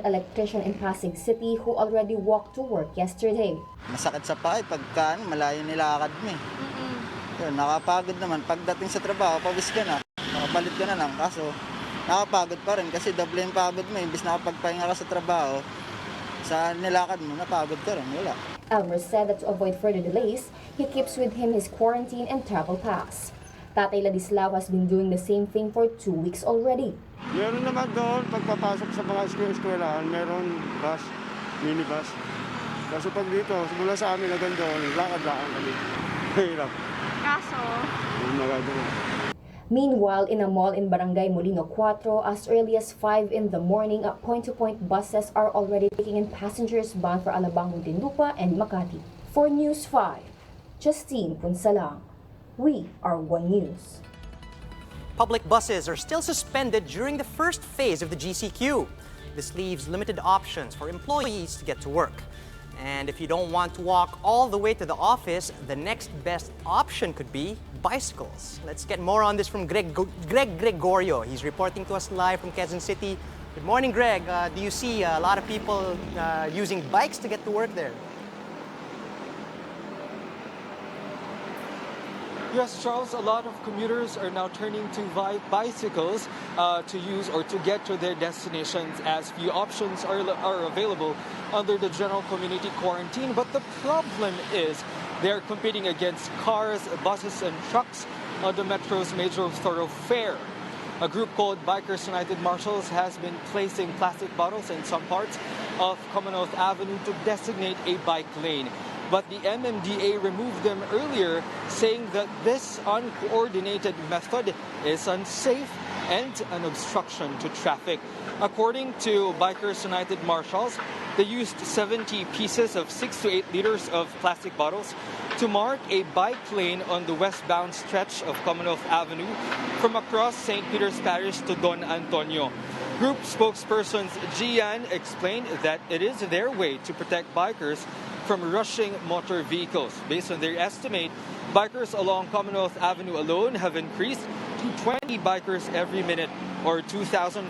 electrician in Pasig City who already walked to work yesterday. Masakit sa paa pagka malayo nilakad mo eh. Yun, nakapagod naman. Pagdating sa trabaho, pawis ka na. Nakapalit ka na lang. Kaso, nakapagod pa rin kasi double yung pagod mo. Imbis nakapagpahinga ka sa trabaho, sa nilakad mo, napagod ka rin. Wala. Elmer said that to avoid further delays, he keeps with him his quarantine and travel pass. Tatay Ladislao has been doing the same thing for 2 weeks already. Meron naman doon, pagpapasok sa mga eskwelahan, meron bus, minibus. Kaso pag dito, simula sa amin hanggang doon, lakad-lakad kami. Hirap. Kaso? Meanwhile, in a mall in Barangay Molino 4, as early as 5 in the morning, point-to-point buses are already taking in passengers bound for Alabang, Muntinlupa, and Makati. For News 5, Justine Punsalang. We are One News. Public buses are still suspended during the first phase of the GCQ. This leaves limited options for employees to get to work. And if you don't want to walk all the way to the office, the next best option could be bicycles. Let's get more on this from Greg Gregorio. He's reporting to us live from Quezon City. Good morning, Greg. Do you see a lot of people using bikes to get to work there? Yes, Charles, a lot of commuters are now turning to bicycles to use or to get to their destinations, as few options are available under the general community quarantine. But the problem is they're competing against cars, buses, and trucks on the metro's major thoroughfare. A group called Bikers United Marshals has been placing plastic bottles in some parts of Commonwealth Avenue to designate a bike lane. But the MMDA removed them earlier, saying that this uncoordinated method is unsafe and an obstruction to traffic. According to Bikers United Marshals, they used 70 pieces of 6 to 8 liters of plastic bottles to mark a bike lane on the westbound stretch of Commonwealth Avenue from across St. Peter's Parish to Don Antonio. Group spokesperson Gian explained that it is their way to protect bikers from rushing motor vehicles. Based on their estimate, bikers along Commonwealth Avenue alone have increased to 20 bikers every minute, or 2,400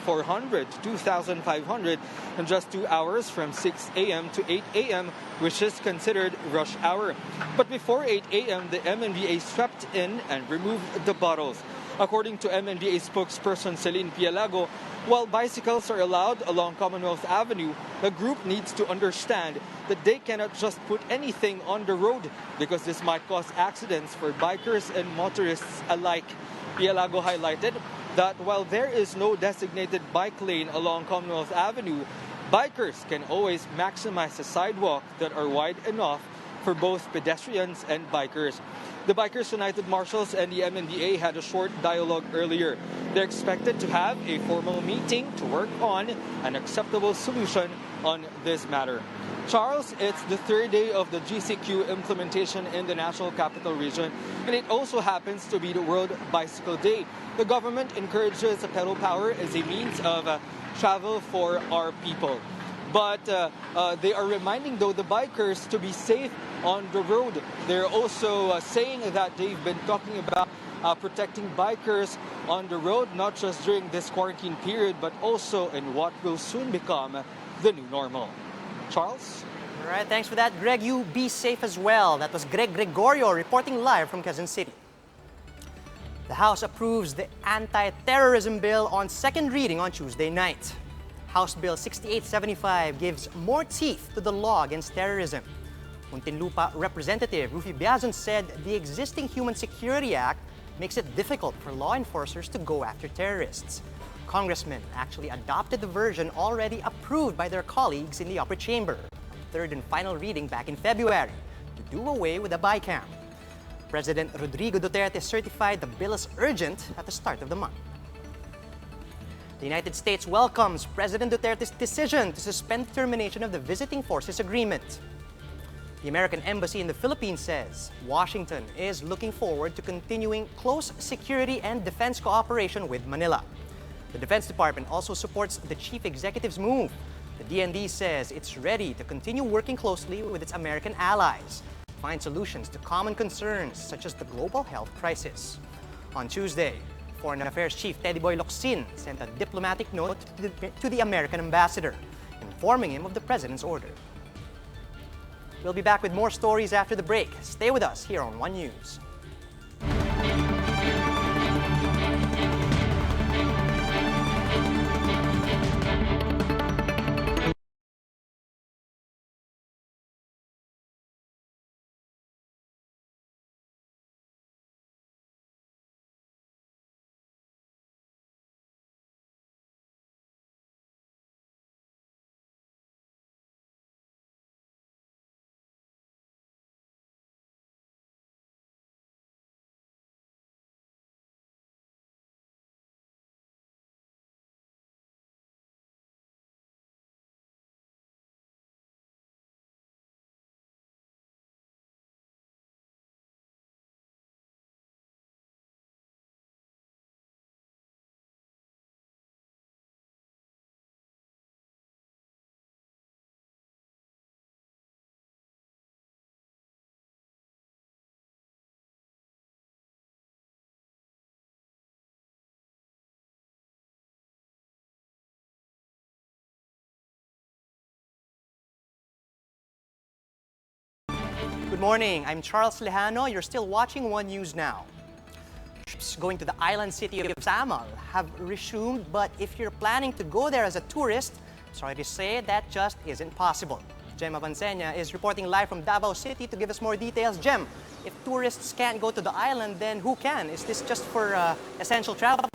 to 2,500 in just 2 hours from 6 a.m. to 8 a.m., which is considered rush hour. But before 8 a.m., the MMDA swept in and removed the bottles. According to MMDA spokesperson Celine Pialago, while bicycles are allowed along Commonwealth Avenue, the group needs to understand that they cannot just put anything on the road because this might cause accidents for bikers and motorists alike. Pialago highlighted that while there is no designated bike lane along Commonwealth Avenue, bikers can always maximize the sidewalk that are wide enough for both pedestrians and bikers. The Bikers United Marshals and the MMDA had a short dialogue earlier. They're expected to have a formal meeting to work on an acceptable solution on this matter. Charles, it's the third day of the GCQ implementation in the National Capital Region, and it also happens to be the World Bicycle Day. The government encourages pedal power as a means of travel for our people. But they are reminding, though, the bikers to be safe on the road. They're also saying that they've been talking about protecting bikers on the road, not just during this quarantine period, but also in what will soon become the new normal. Charles? All right, thanks for that, Greg. You be safe as well. That was Greg Gregorio reporting live from Quezon City. The House approves the anti-terrorism bill on second reading on Tuesday night. House Bill 6875 gives more teeth to the law against terrorism. Muntinlupa Representative Rufy Biazon said the existing Human Security Act makes it difficult for law enforcers to go after terrorists. Congressmen actually adopted the version already approved by their colleagues in the upper chamber, third and final reading back in February, to do away with the BICAM. President Rodrigo Duterte certified the bill as urgent at the start of the month. The United States welcomes President Duterte's decision to suspend the termination of the Visiting Forces Agreement. The American Embassy in the Philippines says Washington is looking forward to continuing close security and defense cooperation with Manila. The Defense Department also supports the Chief Executive's move. The DND says it's ready to continue working closely with its American allies to find solutions to common concerns such as the global health crisis. On Tuesday, Foreign Affairs Chief Teddy Boy Locsin sent a diplomatic note to the American ambassador, informing him of the president's order. We'll be back with more stories after the break. Stay with us here on One News. Good morning, I'm Charles Lejano. You're still watching One News Now. Trips going to the island city of Samal have resumed, but if you're planning to go there as a tourist, sorry to say, that just isn't possible. Jem Avancena is reporting live from Davao City to give us more details. Jem, if tourists can't go to the island, then who can? Is this just for essential travel?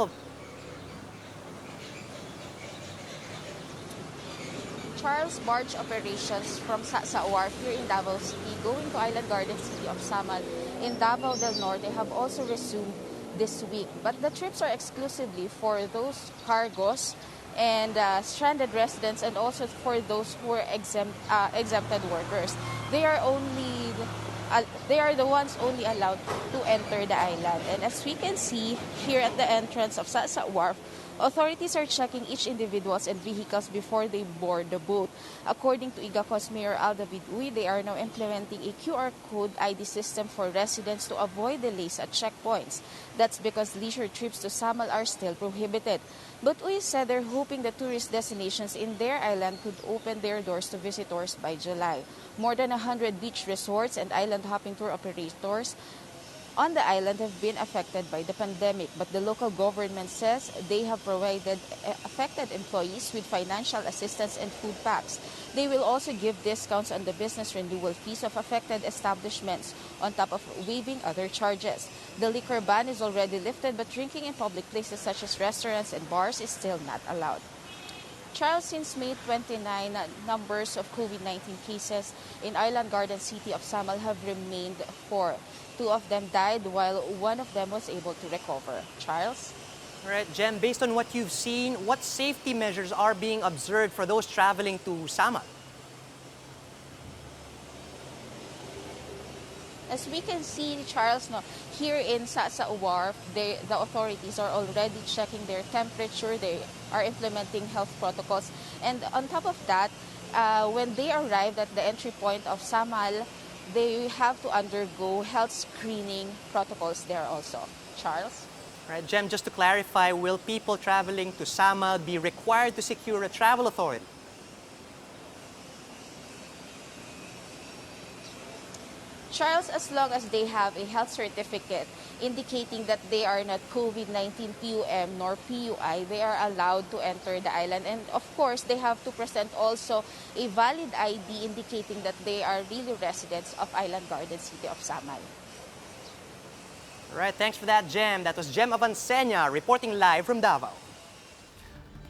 Charles, barge operations from Sa Wharf here in Davao City going to Island Garden City of Samal in Davao del Norte have also resumed this week. But the trips are exclusively for those cargos and stranded residents, and also for those who are exempted workers. They are the ones only allowed to enter the island. And as we can see here at the entrance of Sa Wharf, authorities are checking each individuals and vehicles before they board the boat. According to Igaco's Mayor Aldavid Uy, they are now implementing a QR code ID system for residents to avoid delays at checkpoints. That's because leisure trips to Samal are still prohibited. But Uy said they're hoping the tourist destinations in their island could open their doors to visitors by July. More than 100 beach resorts and island hopping tour operators on the island have been affected by the pandemic, but the local government says they have provided affected employees with financial assistance and food packs. They will also give discounts on the business renewal fees of affected establishments on top of waiving other charges. The liquor ban is already lifted, but drinking in public places such as restaurants and bars is still not allowed. Charles, since May 29, numbers of COVID-19 cases in Island Garden City of Samal have remained 4. 2 of them died, while 1 of them was able to recover. Charles? All right, Jem, based on what you've seen, what safety measures are being observed for those traveling to Samal? As we can see, Charles, here in Sa Wharf, the authorities are already checking their temperature. They are implementing health protocols. And on top of that, when they arrive at the entry point of Samal, they have to undergo health screening protocols there also. Charles? All right, Jem, just to clarify, will people traveling to Samal be required to secure a travel authority? Charles, as long as they have a health certificate indicating that they are not COVID-19 PUM nor PUI, they are allowed to enter the island. And of course, they have to present also a valid ID indicating that they are really residents of Island Garden City of Samal. All right, thanks for that, Jem. That was Jem Avancena reporting live from Davao.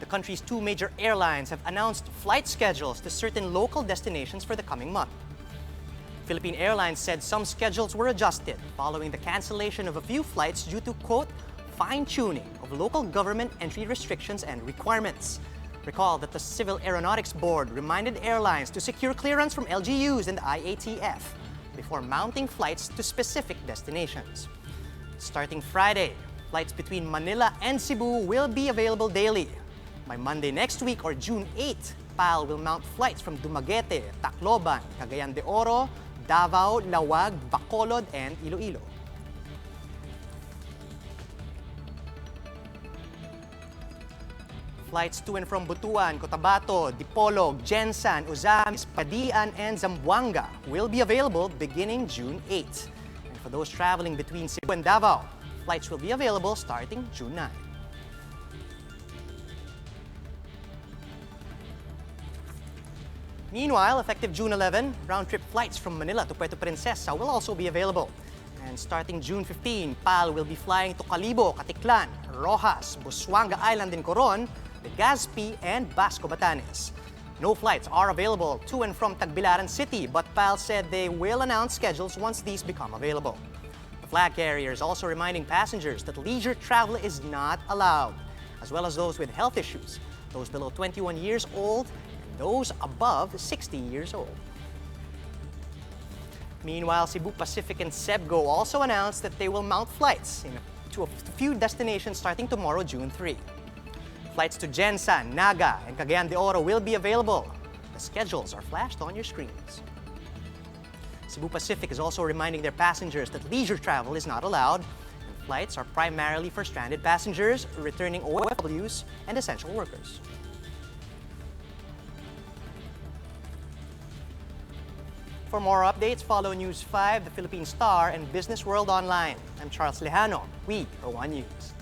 The country's 2 major airlines have announced flight schedules to certain local destinations for the coming month. Philippine Airlines said some schedules were adjusted following the cancellation of a few flights due to, quote, fine-tuning of local government entry restrictions and requirements. Recall that the Civil Aeronautics Board reminded airlines to secure clearance from LGUs and the IATF before mounting flights to specific destinations. Starting Friday, flights between Manila and Cebu will be available daily. By Monday next week or June 8, PAL will mount flights from Dumaguete, Tacloban, Cagayan de Oro, Davao, Lawag, Bacolod, and Iloilo. Flights to and from Butuan, Cotabato, Dipolog, Jensan, Uzamis, Padian, and Zamboanga will be available beginning June 8. And for those traveling between Cebu and Davao, flights will be available starting June 9. Meanwhile, effective June 11, round-trip flights from Manila to Puerto Princesa will also be available. And starting June 15, PAL will be flying to Calibo, Caticlan, Rojas, Busuanga Island in Coron, Legazpi, and Basco, Batanes. No flights are available to and from Tagbilaran City, but PAL said they will announce schedules once these become available. The flag carrier is also reminding passengers that leisure travel is not allowed, as well as those with health issues, those below 21 years old, and those above 60 years old. Meanwhile, Cebu Pacific and Cebgo also announced that they will mount flights to a few destinations starting tomorrow, June 3. Flights to Jensan, Naga, and Cagayan de Oro will be available. The schedules are flashed on your screens. Cebu Pacific is also reminding their passengers that leisure travel is not allowed, and flights are primarily for stranded passengers, returning OFWs, and essential workers. For more updates, follow News 5, The Philippine Star, and Business World Online. I'm Charles Lejano. We are One News.